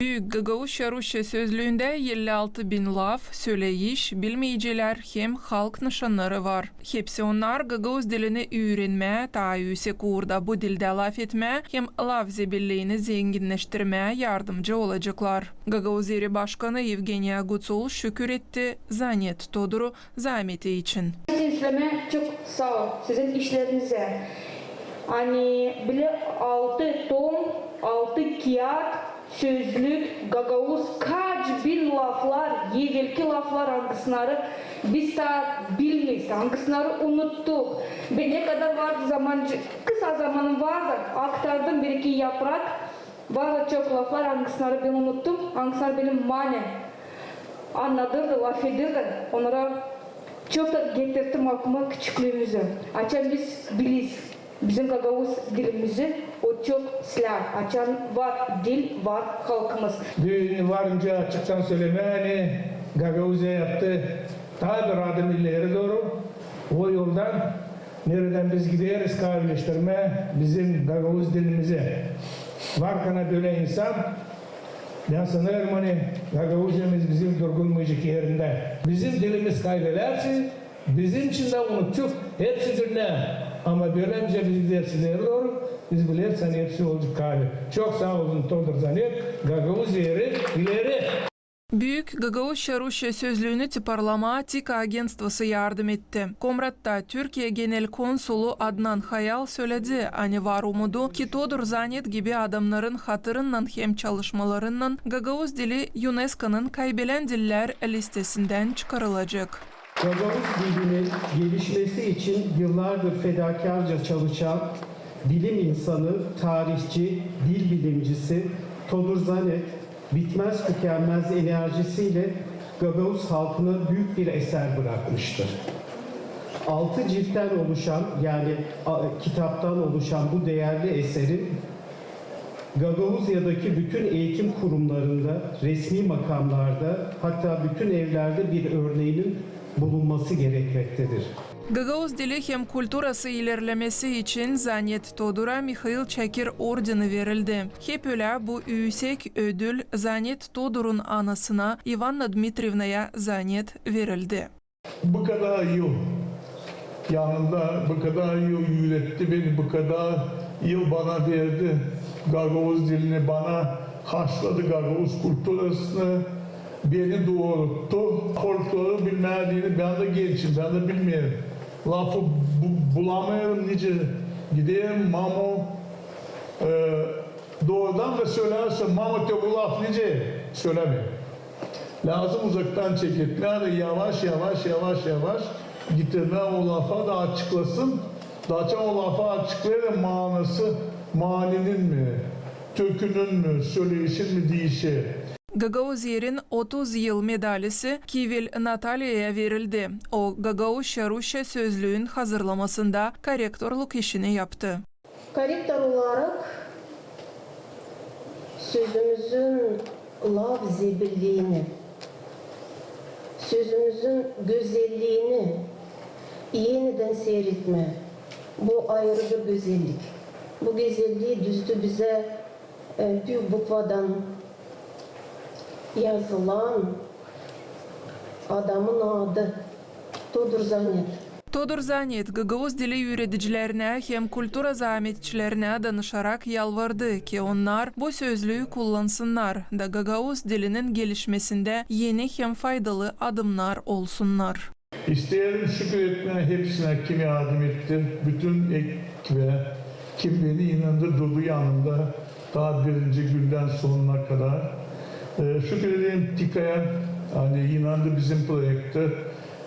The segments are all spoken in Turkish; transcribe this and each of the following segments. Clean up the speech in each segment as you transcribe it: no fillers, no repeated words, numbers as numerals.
Büyük Gagavuşça Rusça sözlüğünde 56 bin laf, söyleyiş, bilmeyiciler hem halk nişanları var. Hepsi onlar Gagavuz dilini öğrenme, daha yüksek uğurda bu dilde laf etme hem laf zebilliğini zenginleştirmeye yardımcı olacaklar. Gagavuz Eri Başkanı Evgeniya Gutsul şükür etti Zanet Todor'u zahmeti için. Sizleme çok sağ ol sizin işlerinize. Hani bile 6 tom, 6 kağıt, sözlük, Gagavuz kaç bin laflar, evvelki laflar hangisleri biz daha bilmeyiz, hangisleri unuttuk. Ve ne kadar vardı zaman, kısa zamanım vardı, aktardım bir iki yaprak, vardı çok laflar hangisleri ben unuttum, hangisleri benim mane anladırdı, laf edirdi, onlara çok da getirdim aklıma küçüklüğümüzü. Açan biz biliyiz. Bizim Gagavuz dilimizi o çok silah. Açan var dil, var halkımız. Düğünü varınca açıktan söyleme hani Gagavuz'a yaptı. Daha bir adım ileri doğru. O yoldan nereden biz gideriz kavleştirme bizim Gagavuz dilimize. Var kana böyle insan ben sanırım hani Gagavuz'umuz bizim durgunmayacak yerinde. Bizim dilimiz kaybelerse bizim için de unuttuk. Hepsi dinle. Ama böylece biz dersileri doğru, biz bilirsen hepsi olacak hali. Çok sağ olun Todor Zanet, Gagavuz yeri ileri. Büyük Gagavuşça Rusça sözlüğünü tiparlama TİKA Agentствосы yardım etti. Komrat'ta Türkiye Genel Konsulu Adnan Hayal söyledi. Hani var umudu ki Todor Zanet gibi adamların hatırından hem çalışmalarından Gagavuz dili UNESCO'nun kaybeden diller listesinden çıkarılacak. Gagavuz dilinin gelişmesi için yıllardır fedakarca çalışan bilim insanı, tarihçi, dil bilimcisi Todor Zanet bitmez tükenmez enerjisiyle Gagavuz halkına büyük bir eser bırakmıştır. 6 ciltten oluşan yani kitaptan oluşan bu değerli eserin Gagavuzya'daki bütün eğitim kurumlarında, resmi makamlarda hatta bütün evlerde bir örneğinin bulunması gerekmektedir. Gagavuz dili hem kulturası ilerlemesi için Zanet Todor'a Mikhail Çakir ordeni verildi. Hep öyle bu yüksek ödül Zanet Todor'un anasına Ivanna Dmitrievna'ya Zanet verildi. Bu kadar yıl yanında, bu kadar yıl yüretti beni, bu kadar yıl bana verdi. Gagavuz dilini bana haşladı, Gagavuz kulturasını beni doğrulttu. Folkloru bilmediğini ben de gençim, ben de bilmiyorum. Lafı bulamıyorum nice. Gideyim Mamo doğrudan da söylerse Mamo te bu laf nice söylemiyor. Lazım uzaktan çekitler de yavaş getirme o lafa da açıklasın. Daha çok o lafa açıklayalım manası maninin mi, tökünün mü, söyleyişin mi değişir. Gagavuz Yer'in 30 yıl medalyası Kivil Natalya'ya verildi. O Gagavuşça Rusça sözlüğün hazırlamasında korektörlük işini yaptı. Korektör olarak sözümüzün laf zebilliğini, sözümüzün güzelliğini yeniden seyretme. Bu ayrı bir güzellik. Bu güzelliği düzdü bize büyük bukvadan yazılan adamın adı Todor Zanet. Todor Zanet Gagavuz dili öğreticilerine hem kultura zahmetçilerine danışarak yalvardı ki onlar bu sözlüğü kullansınlar da Gagavuz dilinin gelişmesinde yeni hem faydalı adımlar olsunlar. İsteyelim şükür etmeye hepsine kim yardım etti, bütün ekibe, kim beni inandı durdu yanımda daha birinci günden sonuna kadar. Şükür edeyim TİKA'ya, hani inandı bizim projekte,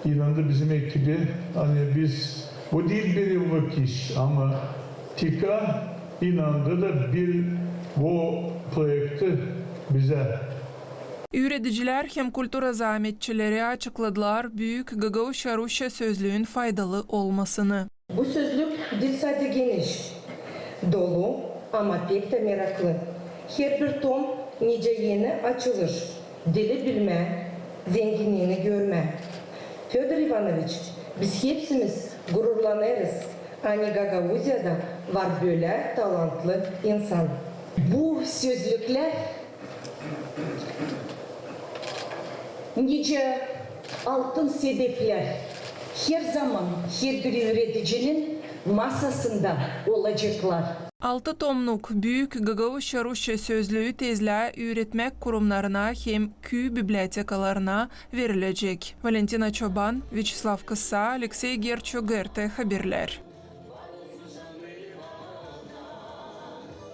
inandı bizim ekibi. Hani biz, bu değil bir yıllık iş ama TİKA inandı da bu projekte bize. Öğreticiler hem kultura zahmetçileri açıkladılar büyük Gagavuşça Rusça sözlüğün faydalı olmasını. Bu sözlük dil sadece geniş, dolu ama pek de meraklı. Her bir tom nice yeni açılır. Dili bilme, zenginliğini görme. Fyodor Ivanoviç, biz hepsimiz gururlanırız. Hani Gagavuzya'da var böyle talantlı insan. Bu sözlükler Nice altın sedefler her zaman her bir öğreticinin masasında olacaklar. 6 tomluk Büyük Gagavuşça Rusça sözlüğü tezle öğretmek kurumlarına hem köy bibliotekalarına verilecek. Valentina Çoban, Vyacheslav Kısa, Alexey Gerço, GRT haberler.